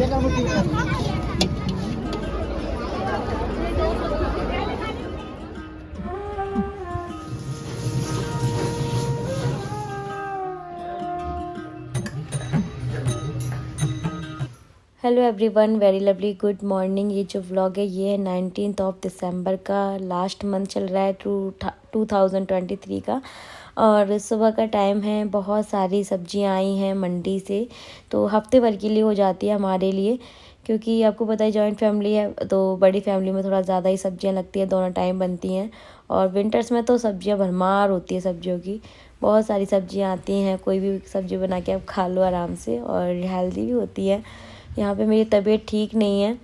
Hello everyone, very lovely good morning. ये जो vlog है ये है 19 दिसंबर का। लास्ट मंथ चल रहा है 2023 का, और सुबह का टाइम है। बहुत सारी सब्जियां आई हैं मंडी से, तो हफ्ते भर के लिए हो जाती है हमारे लिए, क्योंकि आपको पता है जॉइंट फैमिली है तो बड़ी फैमिली में थोड़ा ज़्यादा ही सब्जियां लगती है, दोनों टाइम बनती हैं। और विंटर्स में तो सब्जियां भरमार होती है सब्जियों की, बहुत सारी सब्जियां आती हैं। कोई भी सब्जी बना के आप खा लो आराम से, और हेल्दी भी होती है। यहाँ पे मेरी तबीयत ठीक नहीं है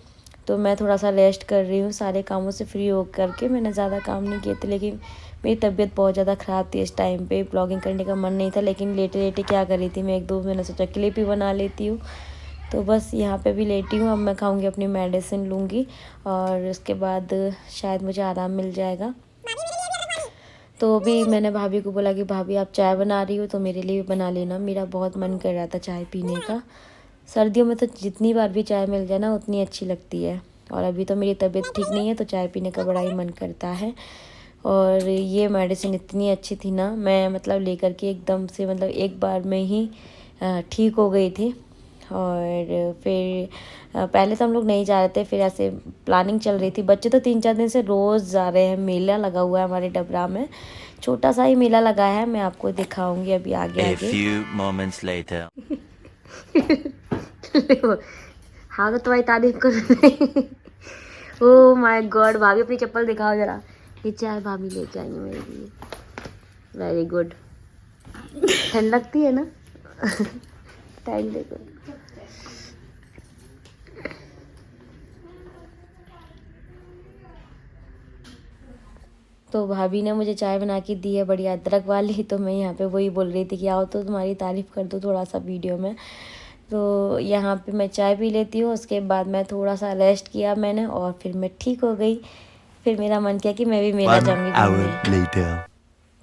तो मैं थोड़ा सा रेस्ट कर रही हूँ। सारे कामों से फ्री हो करके मैंने ज़्यादा काम नहीं किए थे, लेकिन मेरी तबीयत बहुत ज़्यादा ख़राब थी। इस टाइम पे ब्लॉगिंग करने का मन नहीं था, लेकिन लेटे लेटे क्या कर रही थी मैं, एक दो मैंने सोचा क्लिप ही बना लेती हूँ। तो बस यहाँ पे भी लेटी हूँ। अब मैं खाऊँगी, अपनी मेडिसिन लूँगी और उसके बाद शायद मुझे आराम मिल जाएगा। तो अभी मैंने भाभी को बोला कि भाभी आप चाय बना रही हो तो मेरे लिए भी बना लेना, मेरा बहुत मन कर रहा था चाय पीने का। सर्दियों में तो जितनी बार भी चाय मिल जाए ना उतनी अच्छी लगती है, और अभी तो मेरी तबीयत ठीक नहीं है तो चाय पीने का बड़ा ही मन करता है। और ये मेडिसिन इतनी अच्छी थी ना, मैं मतलब लेकर के एकदम से मतलब एक बार में ही ठीक हो गई थी। और फिर पहले तो हम लोग नहीं जा रहे थे, फिर ऐसे प्लानिंग चल रही थी। बच्चे तो 3-4 दिन से रोज़ जा रहे हैं। मेला लगा हुआ है हमारे डबरा में, छोटा सा ही मेला लगा है, मैं आपको दिखाऊंगी अभी आगे आगे। हाँ तो तुम्हारी तारीफ कर रही। ओह माय गॉड, भाभी अपनी चप्पल दिखाओ जरा। ये चाय भाभी लेके आई है मेरे लिए, वेरी गुड। ठंड लगती है ना। टाइम देखो। तो भाभी ने मुझे चाय बना के दी है बढ़िया अदरक वाली, तो मैं यहाँ पे वही बोल रही थी कि आओ तो तुम्हारी तारीफ़ कर दो थोड़ा सा वीडियो में। तो यहाँ पे मैं चाय पी लेती हूँ, उसके बाद मैं थोड़ा सा रेस्ट किया मैंने और फिर मैं ठीक हो गई। फिर मेरा मन किया कि मैं भी मेला जाऊँगी घूमने।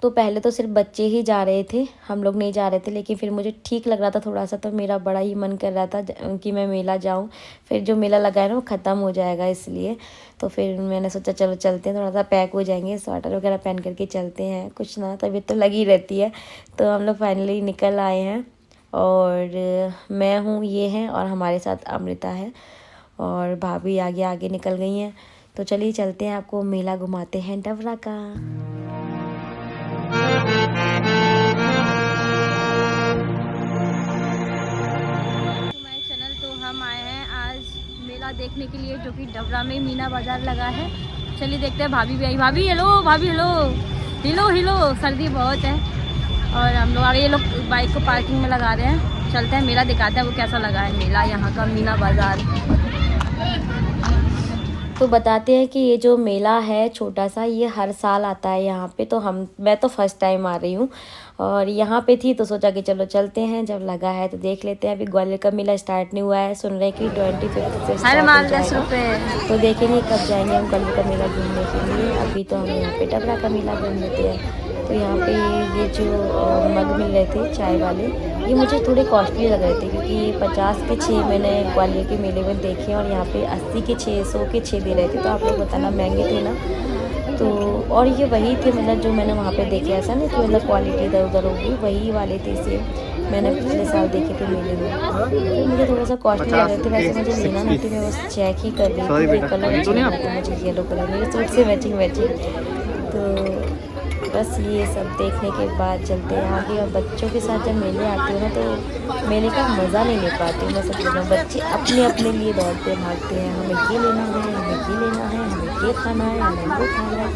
तो पहले तो सिर्फ बच्चे ही जा रहे थे, हम लोग नहीं जा रहे थे, लेकिन फिर मुझे ठीक लग रहा था थोड़ा सा, तो मेरा बड़ा ही मन कर रहा था कि मैं मेला जाऊं। फिर जो मेला लगा है ना वो ख़त्म हो जाएगा, इसलिए तो फिर मैंने सोचा चलो चलते हैं, थोड़ा सा पैक हो जाएंगे, स्वेटर वगैरह पहन करके चलते हैं। कुछ ना तबीयत तो लगी रहती है। तो हम लोग फाइनली निकल आए हैं, और मैं हूँ, ये हैं, और हमारे साथ अमृता है, और भाभी आगे आगे निकल गई हैं। तो चलिए चलते हैं, आपको मेला घुमाते हैं डबरा का। चैनल तो हम आए हैं आज मेला देखने के लिए, जो कि डबरा में मीना बाजार लगा है। चलिए देखते हैं। भाभी भी आई। भाभी हेलो, भाभी हेलो, हिलो हिलो, सर्दी बहुत है। और हम लोग आगे, ये लोग बाइक को पार्किंग में लगा रहे हैं। चलते हैं मेला दिखाते हैं वो कैसा लगा है मेला, यहाँ का मीना बाजार। तो बताते हैं कि ये जो मेला है छोटा सा, ये हर साल आता है यहाँ पे। तो मैं तो फर्स्ट टाइम आ रही हूँ, और यहाँ पे थी तो सोचा कि चलो चलते हैं, जब लगा है तो देख लेते हैं। अभी ग्वालियर का मेला स्टार्ट नहीं हुआ है, सुन रहे कि 25 से स्टार्ट हो जाएगा। तो देखेंगे कब जाएंगे हम ग्वालियर का मेला घूमने के लिए। अभी तो हम यहाँ पे डबरा का मेला घूम लेते हैं। तो यहाँ पे ये जो मग मिल रहे थे चाय वाले, ये मुझे थोड़े कॉस्टली लग रहे थे, क्योंकि 50 के 6 मैंने ग्वालियर के मेले में देखे, और यहाँ पे 80 के 6, 100 के 6 दे रहे थे। तो आप लोग बताना, महंगे थे ना। तो और ये वही थे मतलब जो मैंने वहाँ पे देखे, ऐसा नहीं कि मतलब क्वालिटी इधर उधर होगी, वही वाले थे सेम मैंने पिछले साल देखे थे मेले में। तो मुझे थोड़ा सा कॉस्टली लग रहे थे। वैसे मुझे लेना नहीं थी, मैं बस चेक ही कर रही थी। कलर अच्छा लगा था मुझे, येलो कलर मेरे सूट से मैचिंग। तो बस ये सब देखने के बाद चलते हैं आगे। और बच्चों के साथ जब मेले आते हो ना तो मेले का मज़ा नहीं ले पाती हूँ मैं, सच बताऊँ। बच्चे अपने अपने लिए दौड़ते भागते हैं, हमें ये लेना है, हमें ये लेना है, हमें ये खाना है, हमें वो खाना है।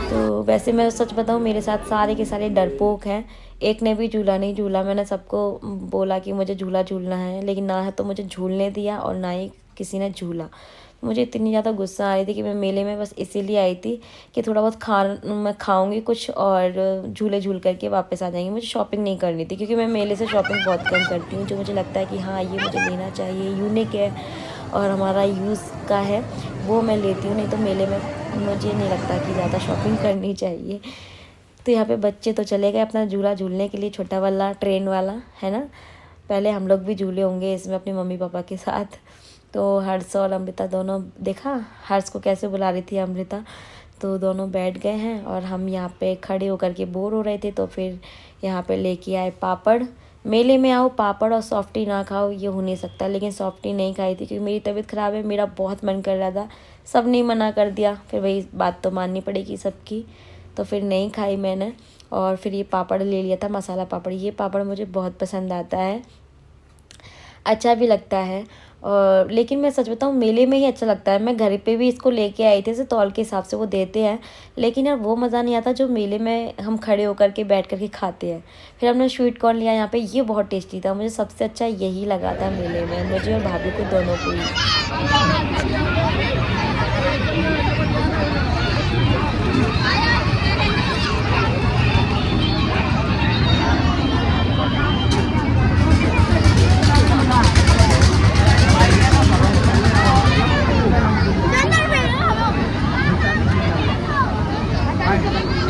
तो वैसे मैं सच बताऊँ, मेरे साथ सारे के सारे डरपोक हैं। एक ने भी झूला नहीं झूला। मैंने सबको बोला कि मुझे झूला झूलना है, लेकिन ना है तो मुझे झूलने दिया और ना ही किसी ने झूला। मुझे इतनी ज़्यादा गुस्सा आ रही थी कि मैं मेले में बस इसीलिए आई थी कि थोड़ा बहुत मैं खाऊंगी कुछ, और झूले झूल करके वापस आ जाएंगे। मुझे शॉपिंग नहीं करनी थी, क्योंकि मैं मेले से शॉपिंग बहुत कम करती हूँ। जो मुझे लगता है कि हाँ ये मुझे लेना चाहिए, यूनिक है और हमारा यूज़ का है, वो मैं लेती हूँ। नहीं तो मेले में मुझे नहीं लगता कि ज़्यादा शॉपिंग करनी चाहिए। तो यहाँ पे बच्चे तो चले गए अपना झूला झूलने के लिए, छोटा वाला ट्रेन वाला है ना। पहले हम लोग भी झूले होंगे इसमें अपने मम्मी पापा के साथ। तो हर्ष और अमृता दोनों, देखा हर्ष को कैसे बुला रही थी अमृता, तो दोनों बैठ गए हैं और हम यहाँ पे खड़े होकर के बोर हो रहे थे। तो फिर यहाँ पे लेके आए पापड़। मेले में आओ पापड़ और सॉफ्टी ना खाओ, ये हो नहीं सकता, लेकिन सॉफ्टी नहीं खाई थी क्योंकि मेरी तबीयत ख़राब है, मेरा बहुत मन कर रहा था। सब ने मना कर दिया, फिर वही बात तो माननी पड़ेगी सबकी, तो फिर नहीं खाई मैंने। और फिर ये पापड़ ले लिया था, मसाला पापड़। ये पापड़ मुझे बहुत पसंद आता है, अच्छा भी लगता है। और लेकिन मैं सच बताऊँ मेले में ही अच्छा लगता है। मैं घर पे भी इसको लेके आई थी, जैसे तौल के हिसाब से वो देते हैं, लेकिन यार वो मज़ा नहीं आता जो मेले में हम खड़े होकर के बैठ कर के खाते हैं। फिर हमने स्वीट कॉर्न लिया यहाँ पे, ये बहुत टेस्टी था, मुझे सबसे अच्छा यही लगा था मेले में, मुझे और भाभी को दोनों को ही।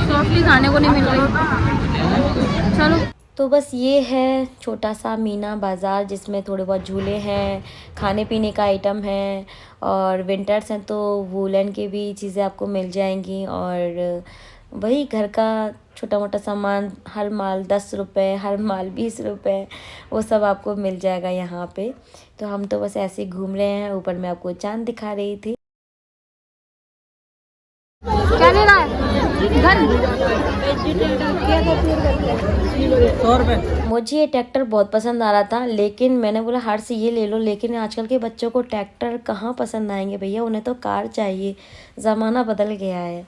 सॉफ्टली खाने को नहीं मिल रही। चलो, तो बस ये है छोटा सा मीना बाज़ार, जिसमें थोड़े बहुत झूले हैं, खाने पीने का आइटम है, और विंटर्स हैं तो वूलन की भी चीज़ें आपको मिल जाएंगी। और वही घर का छोटा मोटा सामान, हर माल 10 रुपये, हर माल 20 रुपये, वो सब आपको मिल जाएगा यहाँ पे। तो हम तो बस ऐसे ही घूम रहे हैं, ऊपर मैं आपको चाँद दिखा रही थी। क्या ले रहा है? मुझे ये ट्रैक्टर बहुत पसंद आ रहा था, लेकिन मैंने बोला हार से ये ले लो, लेकिन आजकल के बच्चों को ट्रैक्टर कहाँ पसंद आएंगे भैया, उन्हें तो कार चाहिए, ज़माना बदल गया है।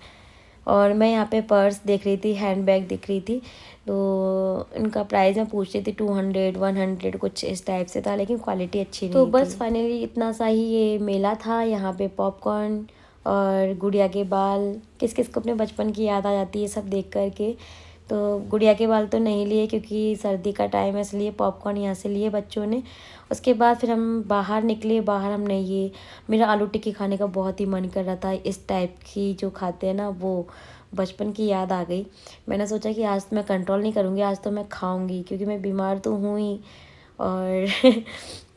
और मैं यहाँ पे पर्स देख रही थी, हैंड बैग दिख रही थी, तो इनका प्राइस मैं पूछ रही थी 200 100 कुछ इस टाइप से था, लेकिन क्वालिटी अच्छी नहीं थी। तो बस फाइनली इतना सा ही ये मेला था। यहाँ पे पॉपकॉर्न और गुड़िया के बाल, किस किस को अपने बचपन की याद आ जाती है सब देख कर के। तो गुड़िया के बाल तो नहीं लिए क्योंकि सर्दी का टाइम है, इसलिए पॉपकॉर्न यहाँ से लिए बच्चों ने। उसके बाद फिर हम बाहर निकले, बाहर हमने ये, मेरा आलू टिक्की खाने का बहुत ही मन कर रहा था, इस टाइप की जो खाते हैं ना, वो बचपन की याद आ गई। मैंने सोचा कि आज तो मैं कंट्रोल नहीं करूँगी, आज तो मैं खाऊँगी, क्योंकि मैं बीमार तो हूँ ही। और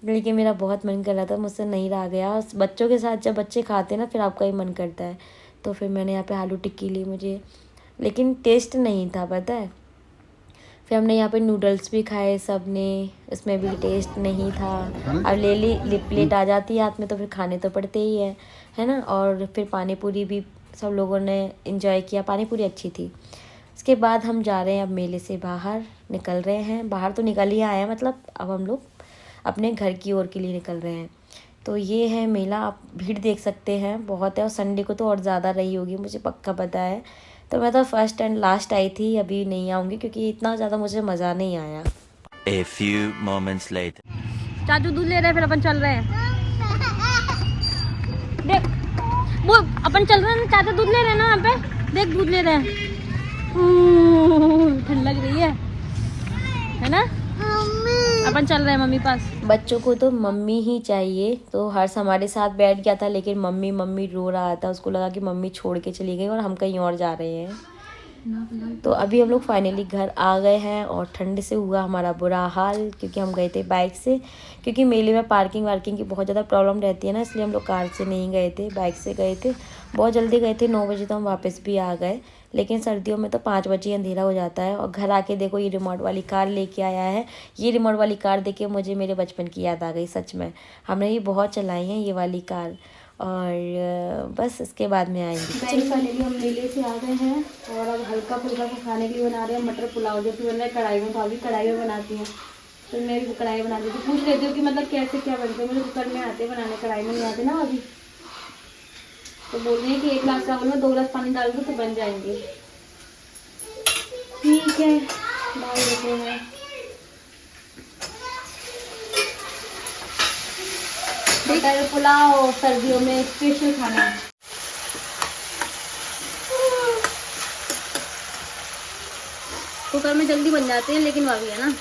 लेकिन मेरा बहुत मन कर रहा था, मुझसे नहीं रहा गया। बच्चों के साथ जब बच्चे खाते हैं ना, फिर आपका ही मन करता है। तो फिर मैंने यहाँ पे आलू टिक्की ली मुझे, लेकिन टेस्ट नहीं था, पता है। फिर हमने यहाँ पे नूडल्स भी खाए सब ने, इसमें भी टेस्ट नहीं था। अब ले ली प्लेट आ जाती है हाथ में, तो फिर खाने तो पड़ते ही है ना। और फिर पानी पूरी भी सब लोगों ने इंजॉय किया, पानी पूरी अच्छी थी। उसके बाद हम जा रहे हैं अब मेले से बाहर, निकल रहे हैं बाहर, तो निकल ही आए हैं, मतलब अब हम लोग अपने घर की ओर के लिए निकल रहे हैं। तो ये है मेला, आप भीड़ देख सकते हैं, बहुत है, और संडे को तो और ज़्यादा रही होगी, मुझे पक्का पता है। तो मैं तो फर्स्ट एंड लास्ट आई थी, अभी नहीं आऊँगी क्योंकि इतना ज़्यादा मुझे मज़ा नहीं आया। A few moments later. चाचू दूध ले रहे हैं, फिर अपन चल रहे हैं। देख, वो अपन चल रहे हैं, चाचा दूध ले रहे हैं ना, यहाँ पे देख दूध ले रहे हैं। ठंड लग रही है ना। अपन चल रहे हैं मम्मी पास। बच्चों को तो मम्मी ही चाहिए, तो हर्ष हमारे साथ बैठ गया था, लेकिन मम्मी मम्मी रो रहा था, उसको लगा कि मम्मी छोड़ के चली गई और हम कहीं और जा रहे हैं। तो अभी हम लोग फाइनली घर आ गए हैं, और ठंड से हुआ हमारा बुरा हाल, क्योंकि हम गए थे बाइक से, क्योंकि मेले में पार्किंग वार्किंग की बहुत ज़्यादा प्रॉब्लम रहती है ना, इसलिए हम लोग कार से नहीं गए थे, बाइक से गए थे। बहुत जल्दी गए थे, 9 बजे तो हम वापस भी आ गए, लेकिन सर्दियों में तो 5 बजे अंधेरा हो जाता है। और घर आके देखो ये रिमोट वाली कार लेके आया है। ये रिमोट वाली कार देख के मुझे मेरे बचपन की याद आ गई, सच में हमने ये बहुत चलाई है ये वाली कार। और बस इसके बाद में आएंगे। फाइनली हम मेले से आ गए हैं, और अब हल्का फुल्का सा खाने के लिए बना रहे हैं मटर पुलाव, जो कि बन रहा है कढ़ाई में। भाभी कढ़ाई में बनाती हैं, तो मैं भी कढ़ाई बना देती हूँ। पूछ लेती हूँ कि मतलब कैसे क्या बनते हैं, मुझे कुकर में आते बनाने, कढ़ाई में नहीं आते ना अभी। तो बोल रही है कि 1 गिलास चावल में 2 गिलास पानी डाल दो तो बन जाएंगे। ठीक है, डाल देते हैं। मटर पुलाव सर्दियों में स्पेशल खाना है। कुकर में जल्दी बन जाते हैं, लेकिन भाभी है ना।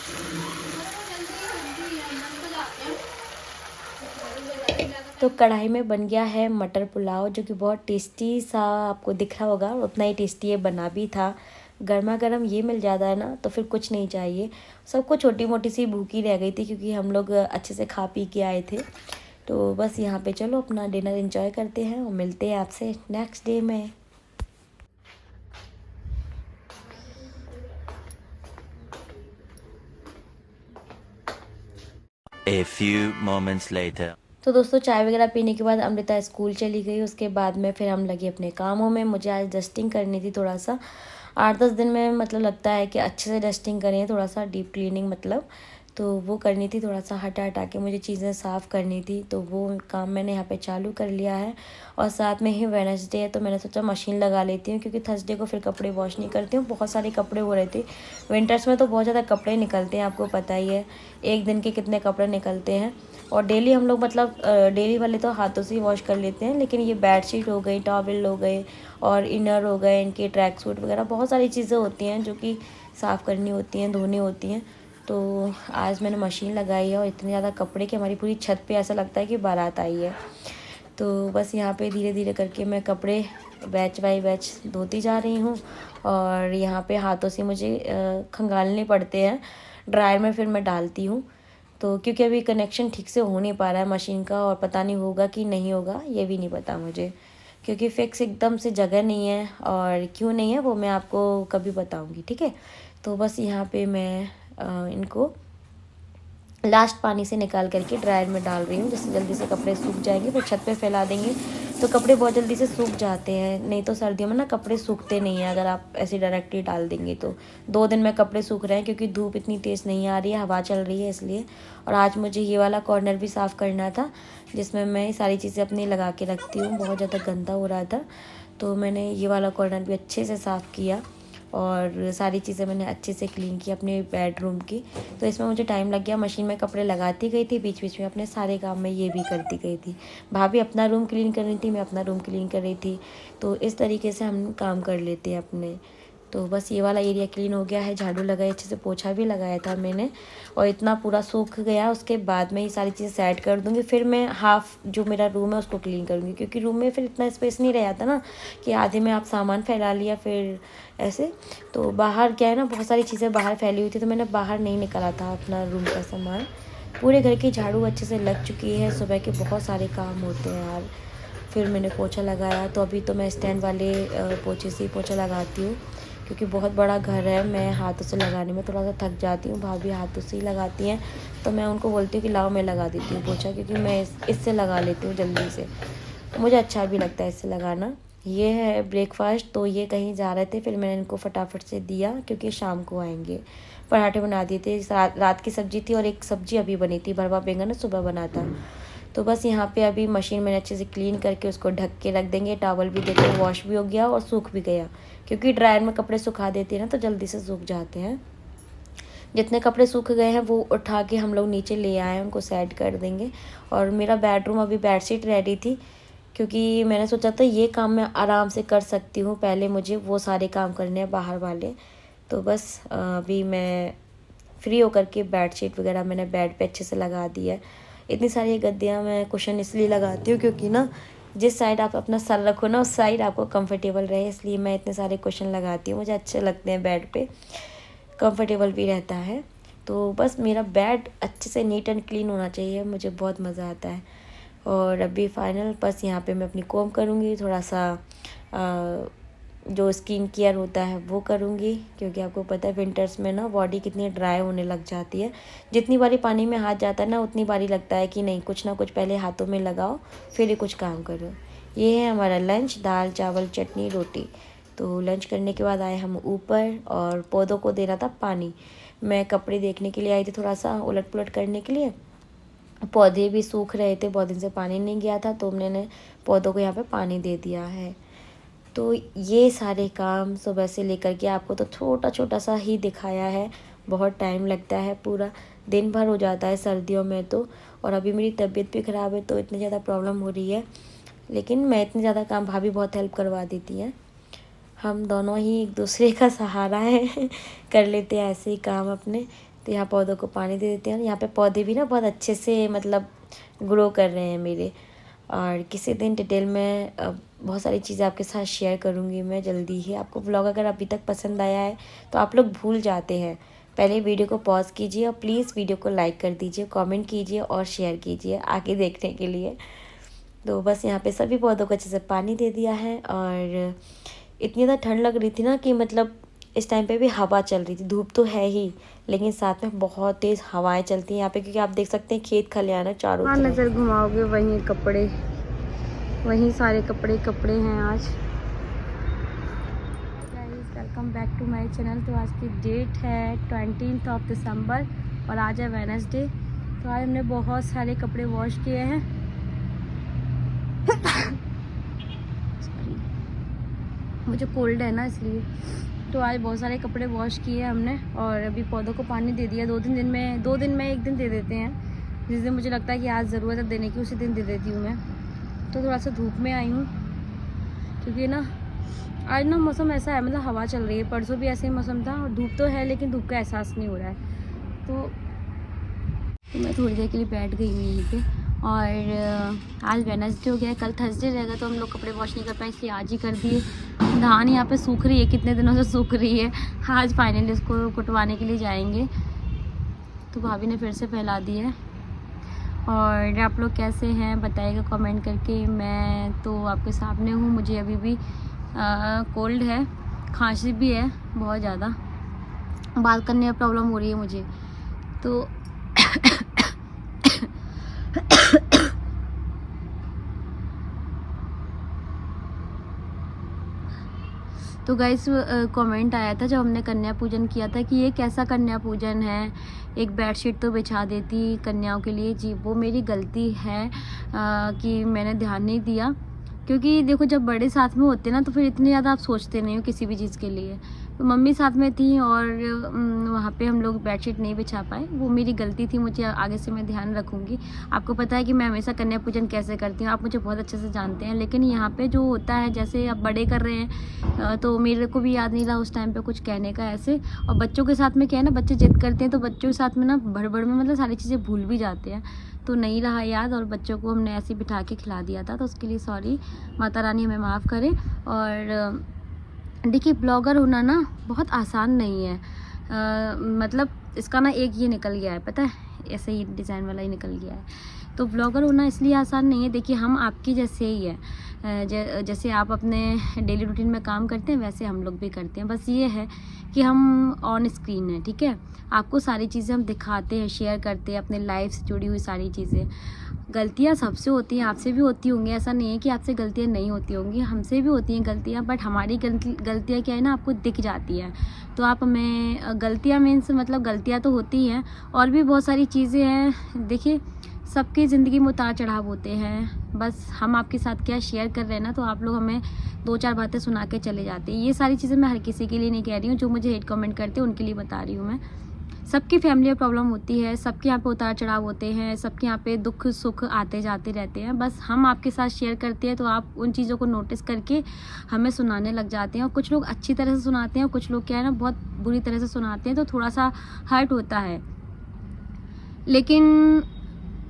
तो कढ़ाई में बन गया है मटर पुलाव, जो कि बहुत टेस्टी सा आपको दिख रहा होगा, उतना ही टेस्टी ये बना भी था। गर्मा गर्म ये मिल जाता है ना तो फिर कुछ नहीं चाहिए। सबको छोटी मोटी सी भूखी रह गई थी क्योंकि हम लोग अच्छे से खा पी के आए थे। तो बस यहाँ पे चलो अपना डिनर एंजॉय करते हैं और मिलते हैं आपसे नेक्स्ट डे में। A few moments later. तो दोस्तों चाय वगैरह पीने के बाद अमृता स्कूल चली गई। उसके बाद में फिर हम लगे अपने कामों में। मुझे आज डस्टिंग करनी थी थोड़ा सा। 8-10 दिन में मतलब लगता है कि अच्छे से डस्टिंग करें, थोड़ा सा डीप क्लीनिंग मतलब, तो वो करनी थी। थोड़ा सा हटा के मुझे चीज़ें साफ़ करनी थी, तो वो काम मैंने यहाँ पे चालू कर लिया है। और साथ में ही वेडनेसडे है तो मैंने सोचा मशीन लगा लेती हूँ, क्योंकि थर्सडे को फिर कपड़े वॉश नहीं करती हूँ। बहुत सारे कपड़े हो रहे थे। विंटर्स में तो बहुत ज़्यादा कपड़े निकलते हैं, आपको पता ही है एक दिन के कितने कपड़े निकलते हैं। और डेली हम लोग मतलब डेली वाले तो हाथों से ही वॉश कर लेते हैं, लेकिन ये बेडशीट हो गई, टॉवल हो गए और इनर हो गए, इनके ट्रैक सूट वगैरह बहुत सारी चीज़ें होती हैं जो कि साफ़ करनी होती हैं, धोनी होती हैं। तो आज मैंने मशीन लगाई है और इतने ज़्यादा कपड़े कि हमारी पूरी छत पे ऐसा लगता है कि बारात आई है। तो बस यहाँ पे धीरे धीरे करके मैं कपड़े बैच बाई बैच धोती जा रही हूँ। और यहाँ पे हाथों से मुझे खंगालने पड़ते हैं, ड्रायर में फिर मैं डालती हूँ। तो क्योंकि अभी कनेक्शन ठीक से हो नहीं पा रहा है मशीन का, और पता नहीं होगा कि नहीं होगा ये भी नहीं पता मुझे, क्योंकि फिक्स एकदम से जगह नहीं है। और क्यों नहीं है वो मैं आपको कभी बताऊँगी, ठीक है। तो बस यहाँ पे मैं इनको लास्ट पानी से निकाल करके ड्रायर में डाल रही हूँ, जिससे जल्दी से कपड़े सूख जाएंगे। फिर छत पे फैला देंगे तो कपड़े बहुत जल्दी से सूख जाते हैं। नहीं तो सर्दियों में ना कपड़े सूखते नहीं हैं अगर आप ऐसे डायरेक्टली डाल देंगे तो। 2 दिन में कपड़े सूख रहे हैं क्योंकि धूप इतनी तेज़ नहीं आ रही है, हवा चल रही है इसलिए। और आज मुझे ये वाला कॉर्नर भी साफ़ करना था जिसमें मैं सारी चीज़ें अपनी लगा के रखती हूँ। बहुत ज़्यादा गंदा हो रहा था, तो मैंने ये वाला कॉर्नर भी अच्छे से साफ़ किया और सारी चीज़ें मैंने अच्छे से क्लीन की अपने बेडरूम की। तो इसमें मुझे टाइम लग गया। मशीन में कपड़े लगाती गई थी, बीच बीच में अपने सारे काम में ये भी करती गई थी। भाभी अपना रूम क्लीन कर रही थी, मैं अपना रूम क्लीन कर रही थी। तो इस तरीके से हम काम कर लेते हैं अपने। तो बस ये वाला एरिया क्लीन हो गया है, झाड़ू लगाई, अच्छे से पोछा भी लगाया था मैंने, और इतना पूरा सूख गया। उसके बाद में ये सारी चीज़ें सेट कर दूँगी। फिर मैं हाफ़ जो मेरा रूम है उसको क्लीन करूँगी, क्योंकि रूम में फिर इतना स्पेस नहीं रह जाता ना कि आधे में आप सामान फैला लिया फिर ऐसे। तो बाहर क्या है ना, बहुत सारी चीज़ें बाहर फैली हुई थी, तो मैंने बाहर नहीं निकाला था अपना रूम का सामान। पूरे घर की झाड़ू अच्छे से लग चुकी है। सुबह के बहुत सारे काम होते हैं यार। फिर मैंने पोछा लगाया, तो अभी तो मैं स्टैंड वाले पोछे से ही पोछा लगाती हूँ, क्योंकि बहुत बड़ा घर है। मैं हाथों से लगाने में थोड़ा सा थक जाती हूँ, भाभी हाथों से ही लगाती हैं। तो मैं उनको बोलती हूँ कि लाओ मैं लगा देती हूँ पोछा, क्योंकि मैं इससे लगा लेती हूँ जल्दी से, मुझे अच्छा भी लगता है इससे लगाना। ये है ब्रेकफास्ट। तो ये कहीं जा रहे थे, फिर मैंने इनको फटाफट से दिया क्योंकि शाम को आएंगे। पराठे बना दिए थे, रात की सब्ज़ी थी और एक सब्ज़ी अभी बनी थी, भरवा बैंगन सुबह बना था। तो बस यहाँ पे अभी मशीन मैंने अच्छे से क्लीन करके उसको ढक के रख देंगे। टॉवल भी देखो वॉश भी हो गया और सूख भी गया, क्योंकि ड्रायर में कपड़े सुखा देते हैं ना तो जल्दी से सूख जाते हैं। जितने कपड़े सूख गए हैं वो उठा के हम लोग नीचे ले आए, उनको सेट कर देंगे। और मेरा बेडरूम अभी बेडशीट रेडी थी, क्योंकि मैंने सोचा था ये काम मैं आराम से कर सकती हूँ, पहले मुझे वो सारे काम करने हैं बाहर वाले। तो बस अभी मैं फ्री होकर के बेडशीट वगैरह मैंने बेड पे अच्छे से लगा दी है। इतनी सारी गद्दियाँ मैं कुशन इसलिए लगाती हूँ क्योंकि ना जिस साइड आप अपना सर रखो ना उस साइड आपको कंफर्टेबल रहे, इसलिए मैं इतने सारे कुशन लगाती हूँ। मुझे अच्छे लगते हैं, बेड पे कंफर्टेबल भी रहता है। तो बस मेरा बेड अच्छे से नीट एंड क्लीन होना चाहिए, मुझे बहुत मज़ा आता है। और अभी फाइनल बस यहाँ पे मैं अपनी कोम करूँगी, थोड़ा सा जो स्किन केयर होता है वो करूँगी, क्योंकि आपको पता है विंटर्स में ना बॉडी कितनी ड्राई होने लग जाती है। जितनी बारी पानी में हाथ जाता है ना उतनी बारी लगता है कि नहीं कुछ ना कुछ पहले हाथों में लगाओ फिर ही कुछ काम करो। ये है हमारा लंच, दाल चावल चटनी रोटी। तो लंच करने के बाद आए हम ऊपर और पौधों को देना था पानी। मैं कपड़े देखने के लिए आई थी, थोड़ा सा उलट पुलट करने के लिए। पौधे भी सूख रहे थे, बहुत दिन से पानी नहीं गया था, तो मैंने पौधों को यहाँ पे पानी दे दिया है। तो ये सारे काम सुबह से लेकर के आपको तो छोटा छोटा सा ही दिखाया है, बहुत टाइम लगता है, पूरा दिन भर हो जाता है सर्दियों में तो। और अभी मेरी तबीयत भी ख़राब है तो इतनी ज़्यादा प्रॉब्लम हो रही है, लेकिन मैं इतनी ज़्यादा काम भाभी बहुत हेल्प करवा देती हैं। हम दोनों ही एक दूसरे का सहारा है कर लेते हैं ऐसे ही काम अपने। तो यहाँ पौधों को पानी दे देते हैं। यहाँ पे पौधे भी ना बहुत अच्छे से मतलब ग्रो कर रहे हैं मेरे। और किसी दिन डिटेल में बहुत सारी चीज़ें आपके साथ शेयर करूँगी मैं जल्दी ही। आपको व्लॉग अगर अभी तक पसंद आया है तो आप लोग भूल जाते हैं, पहले वीडियो को पॉज कीजिए और प्लीज़ वीडियो को लाइक कर दीजिए, कमेंट कीजिए और शेयर कीजिए आगे देखने के लिए। तो बस यहाँ पे सभी पौधों को अच्छे से पानी दे दिया है। और इतनी ज़्यादा ठंड लग रही थी ना कि मतलब इस टाइम पे भी हवा चल रही थी, धूप तो है ही लेकिन साथ में बहुत तेज़ हवाएं चलती हैं यहाँ पे, क्योंकि आप देख सकते हैं खेत खलियान है चारों तरफ। नज़र घुमाओगे वहीं कपड़े, वहीं सारे कपड़े हैं आज। Guys welcome back to my channel. तो आज की डेट है 20 दिसंबर और आज है वेडनेसडे। तो आज हमने बहुत सारे कपड़े वॉश किए हैं। मुझे कोल्ड है ना इसलिए। तो आज बहुत सारे कपड़े वॉश किए हमने और अभी पौधों को पानी दे दिया। 2 दिन में एक दिन दे देते हैं, जिस दिन मुझे लगता है कि आज ज़रूरत है देने की उसी दिन दे देती हूँ मैं। तो थोड़ा सा धूप में आई हूँ क्योंकि ना आज ना मौसम ऐसा है, मतलब हवा चल रही है। परसों भी ऐसे ही मौसम था और धूप तो है लेकिन धूप का एहसास नहीं हो रहा है। तो मैं थोड़ी देर के लिए बैठ गई हूँ यहीं पे। और आज वेडनेसडे हो गया है, कल थर्सडे रहेगा तो हम लोग कपड़े वॉश नहीं कर पाए इसलिए आज ही कर दिए। धान यहाँ पे सूख रही है, कितने दिनों से सूख रही है। आज फाइनली इसको कुटवाने के लिए जाएंगे। तो भाभी ने फिर से फैला दी है। और आप लोग कैसे हैं बताइएगा कमेंट करके। मैं तो आपके सामने हूँ, मुझे अभी भी कोल्ड है, खांसी भी है बहुत ज़्यादा, बात करने में प्रॉब्लम हो रही है मुझे। तो गाइस कमेंट आया था जब हमने कन्या पूजन किया था कि ये कैसा कन्या पूजन है, एक बेडशीट तो बिछा देती कन्याओं के लिए। जी वो मेरी गलती है कि मैंने ध्यान नहीं दिया, क्योंकि देखो जब बड़े साथ में होते ना तो फिर इतने ज़्यादा आप सोचते नहीं हो किसी भी चीज़ के लिए। तो मम्मी साथ में थी और वहाँ पे हम लोग बेडशीट नहीं बिछा पाए, वो मेरी गलती थी। मुझे आगे से मैं ध्यान रखूँगी। आपको पता है कि मैं हमेशा कन्या पूजन कैसे करती हूँ, आप मुझे बहुत अच्छे से जानते हैं। लेकिन यहाँ पे जो होता है, जैसे अब बड़े कर रहे हैं तो मेरे को भी याद नहीं रहा उस टाइम पे कुछ कहने का ऐसे। और बच्चों के साथ में क्या है ना, बच्चे जिद करते हैं तो बच्चों के साथ में ना भड़बड़ में मतलब सारी चीज़ें भूल भी जाते हैं। तो नहीं रहा याद और बच्चों को हमने ऐसे ही बिठा के खिला दिया था, तो उसके लिए सॉरी, माता रानी हमें माफ़ करे। और देखिए ब्लॉगर होना ना बहुत आसान नहीं है। मतलब इसका ना एक ये निकल गया है, पता है, ऐसे ही डिज़ाइन वाला ही निकल गया है। तो ब्लॉगर होना इसलिए आसान नहीं है। देखिए हम आपकी जैसे ही है, जैसे आप अपने डेली रूटीन में काम करते हैं वैसे हम लोग भी करते हैं। बस ये है कि हम ऑन स्क्रीन है, ठीक है, आपको सारी चीज़ें हम दिखाते हैं, शेयर करते हैं अपने लाइफ से जुड़ी हुई सारी चीज़ें। गलतियाँ सबसे होती हैं, आपसे भी होती होंगी, ऐसा नहीं है कि आपसे गलतियाँ नहीं होती होंगी, हमसे भी होती हैं गलतियाँ। बट हमारी गलतियाँ क्या है ना, आपको दिख जाती हैं। तो आप हमें गलतियाँ मीन्स मतलब गलतियाँ तो होती हैं और भी बहुत सारी चीज़ें हैं। देखिए सबकी ज़िंदगी में उतार चढ़ाव होते हैं, बस हम आपके साथ क्या शेयर कर रहे हैं ना, तो आप लोग हमें 2-4 बातें सुना के चले जाते हैं। ये सारी चीज़ें मैं हर किसी के लिए नहीं कह रही हूँ, जो मुझे हेट कमेंट करते हैं उनके लिए बता रही हूँ मैं। सबकी फैमिली में प्रॉब्लम होती है, सबके यहाँ पे उतार चढ़ाव होते हैं, सबके यहाँ पे दुख सुख आते जाते रहते हैं। बस हम आपके साथ शेयर करते हैं तो आप उन चीज़ों को नोटिस करके हमें सुनाने लग जाते हैं। और कुछ लोग अच्छी तरह से सुनाते हैं और कुछ लोग क्या है ना बहुत बुरी तरह से सुनाते हैं, तो थोड़ा सा हर्ट होता है। लेकिन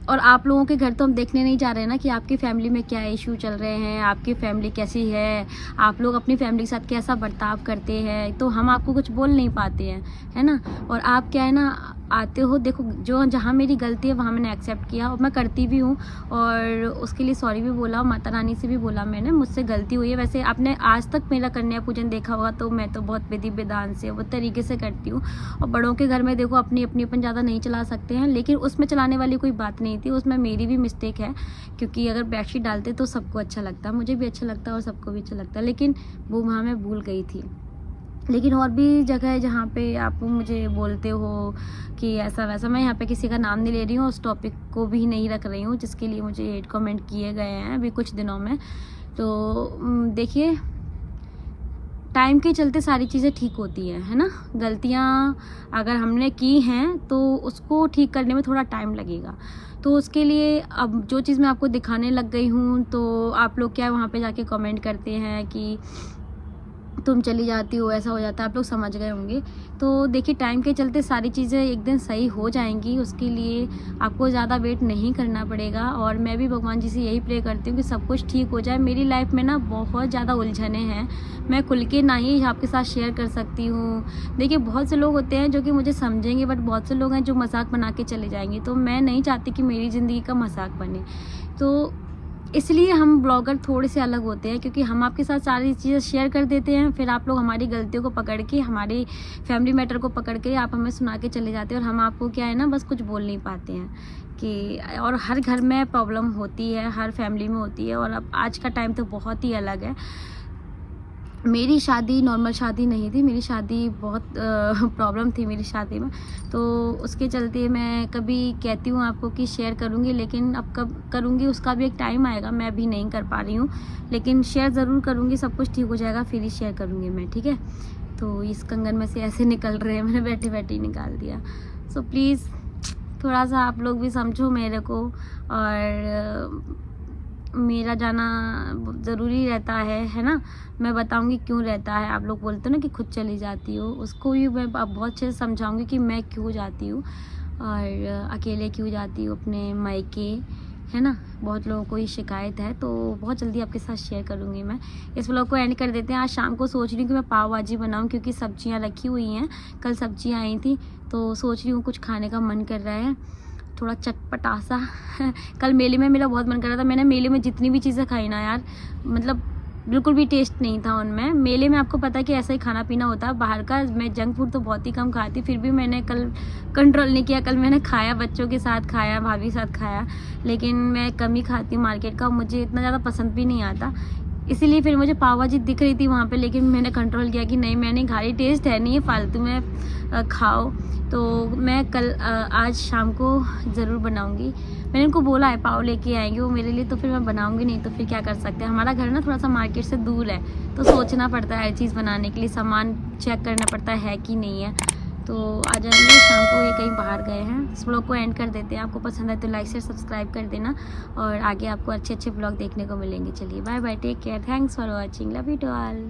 और आप लोगों के घर तो हम देखने नहीं जा रहे हैं ना कि आपकी फैमिली में क्या इशू चल रहे हैं, आपकी फैमिली कैसी है, आप लोग अपनी फैमिली के साथ कैसा बर्ताव करते हैं। तो हम आपको कुछ बोल नहीं पाते हैं, है ना। और आप क्या है ना आते हो, देखो जो जहाँ मेरी गलती है वहाँ मैंने एक्सेप्ट किया और मैं करती भी हूँ और उसके लिए सॉरी भी बोला, माता रानी से भी बोला मैंने, मुझसे गलती हुई है। वैसे आपने आज तक मेरा कन्या पूजन देखा होगा तो मैं तो बहुत विधि विधान से वो तरीके से करती हूँ। और बड़ों के घर में देखो अपनी अपन ज़्यादा नहीं चला सकते हैं, लेकिन उसमें चलाने वाली कोई बात नहीं थी, उसमें मेरी भी मिस्टेक है। क्योंकि अगर बेडशीट डालते तो सबको अच्छा लगता, मुझे भी अच्छा लगता और सबको भी अच्छा लगता, लेकिन वो वहाँ मैं भूल गई थी। लेकिन और भी जगह है जहाँ पे आप मुझे बोलते हो कि ऐसा वैसा। मैं यहाँ पे किसी का नाम नहीं ले रही हूँ, उस टॉपिक को भी नहीं रख रही हूँ जिसके लिए मुझे हेट कमेंट किए गए हैं अभी कुछ दिनों में। तो देखिए टाइम के चलते सारी चीज़ें ठीक होती हैं, है ना। गलतियाँ अगर हमने की हैं तो उसको ठीक करने में थोड़ा टाइम लगेगा। तो उसके लिए अब जो चीज़ मैं आपको दिखाने लग गई हूँ तो आप लोग क्या वहाँ पे जाके कमेंट करते हैं कि तुम चली जाती हो, ऐसा हो जाता है, आप लोग समझ गए होंगे। तो देखिए टाइम के चलते सारी चीज़ें एक दिन सही हो जाएंगी, उसके लिए आपको ज़्यादा वेट नहीं करना पड़ेगा। और मैं भी भगवान जी से यही प्रे करती हूँ कि सब कुछ ठीक हो जाए। मेरी लाइफ में ना बहुत ज़्यादा उलझने हैं, मैं खुल के ना ही आपके साथ शेयर कर सकती हूँ। देखिए बहुत से लोग होते हैं जो कि मुझे समझेंगे, बट बहुत से लोग हैं जो मजाक बना के चले जाएंगे। तो मैं नहीं चाहती कि मेरी ज़िंदगी का मजाक बने, तो इसलिए हम ब्लॉगर थोड़े से अलग होते हैं, क्योंकि हम आपके साथ सारी चीज़ें शेयर कर देते हैं, फिर आप लोग हमारी गलतियों को पकड़ के, हमारी फैमिली मैटर को पकड़ के आप हमें सुना के चले जाते हैं, और हम आपको क्या है ना बस कुछ बोल नहीं पाते हैं कि। और हर घर में प्रॉब्लम होती है, हर फैमिली में होती है, और अब आज का टाइम तो बहुत ही अलग है। मेरी शादी नॉर्मल शादी नहीं थी, मेरी शादी बहुत प्रॉब्लम थी मेरी शादी में, तो उसके चलते मैं कभी कहती हूँ आपको कि शेयर करूँगी, लेकिन अब कब करूँगी उसका भी एक टाइम आएगा, मैं अभी नहीं कर पा रही हूँ, लेकिन शेयर ज़रूर करूँगी। सब कुछ ठीक हो जाएगा फिर ही शेयर करूँगी मैं, ठीक है। तो इस कंगन में से ऐसे निकल रहे हैं, मैंने बैठे बैठे ही निकाल दिया। सो प्लीज़ थोड़ा सा आप लोग भी समझो मेरे को, और मेरा जाना ज़रूरी रहता है ना। मैं बताऊंगी क्यों रहता है। आप लोग बोलते हो ना कि खुद चली जाती हो, उसको भी मैं अब बहुत अच्छे से समझाऊंगी कि मैं क्यों जाती हूँ, और अकेले क्यों जाती हूँ अपने मायके, है ना। बहुत लोगों को ये शिकायत है, तो बहुत जल्दी आपके साथ शेयर करूँगी मैं। इस व्लॉग को एंड कर देते हैं। आज शाम को सोच रही हूँ कि मैं पाव भाजी बनाऊँ, क्योंकि सब्जियाँ रखी हुई हैं, कल सब्जियाँ आई थी, तो सोच रही हूँ कुछ खाने का मन कर रहा है, थोड़ा चटपटा सा। कल मेले में मेरा बहुत मन कर रहा था, मैंने मेले में जितनी भी चीज़ें खाई ना यार, मतलब बिल्कुल भी टेस्ट नहीं था उनमें। मेले में आपको पता है कि ऐसा ही खाना पीना होता है बाहर का। मैं जंक फूड तो बहुत ही कम खाती, फिर भी मैंने कल कंट्रोल नहीं किया। कल मैंने खाया, बच्चों के साथ खाया, भाभी के साथ खाया, लेकिन मैं कम ही खाती हूँ मार्केट का, मुझे इतना ज़्यादा पसंद भी नहीं आता। इसीलिए फिर मुझे पाव भाजी दिख रही थी वहाँ पे, लेकिन मैंने कंट्रोल किया कि नहीं, मैंने खाई, टेस्ट है नहीं, फालतू में खाओ। तो मैं कल आज शाम को ज़रूर बनाऊंगी। मैंने उनको बोला है पाव लेके आएंगे वो मेरे लिए, तो फिर मैं बनाऊंगी, नहीं तो फिर क्या कर सकते हैं। हमारा घर ना थोड़ा सा मार्केट से दूर है, तो सोचना पड़ता है हर चीज़ बनाने के लिए, सामान चेक करना पड़ता है कि नहीं है। तो आ जाएंगे शाम को, ये कहीं बाहर गए हैं। इस व्लॉग को एंड कर देते हैं। आपको पसंद है तो लाइक शेयर सब्सक्राइब कर देना, और आगे आपको अच्छे अच्छे व्लॉग देखने को मिलेंगे। चलिए bye bye, take care, thanks for watching, love you to all.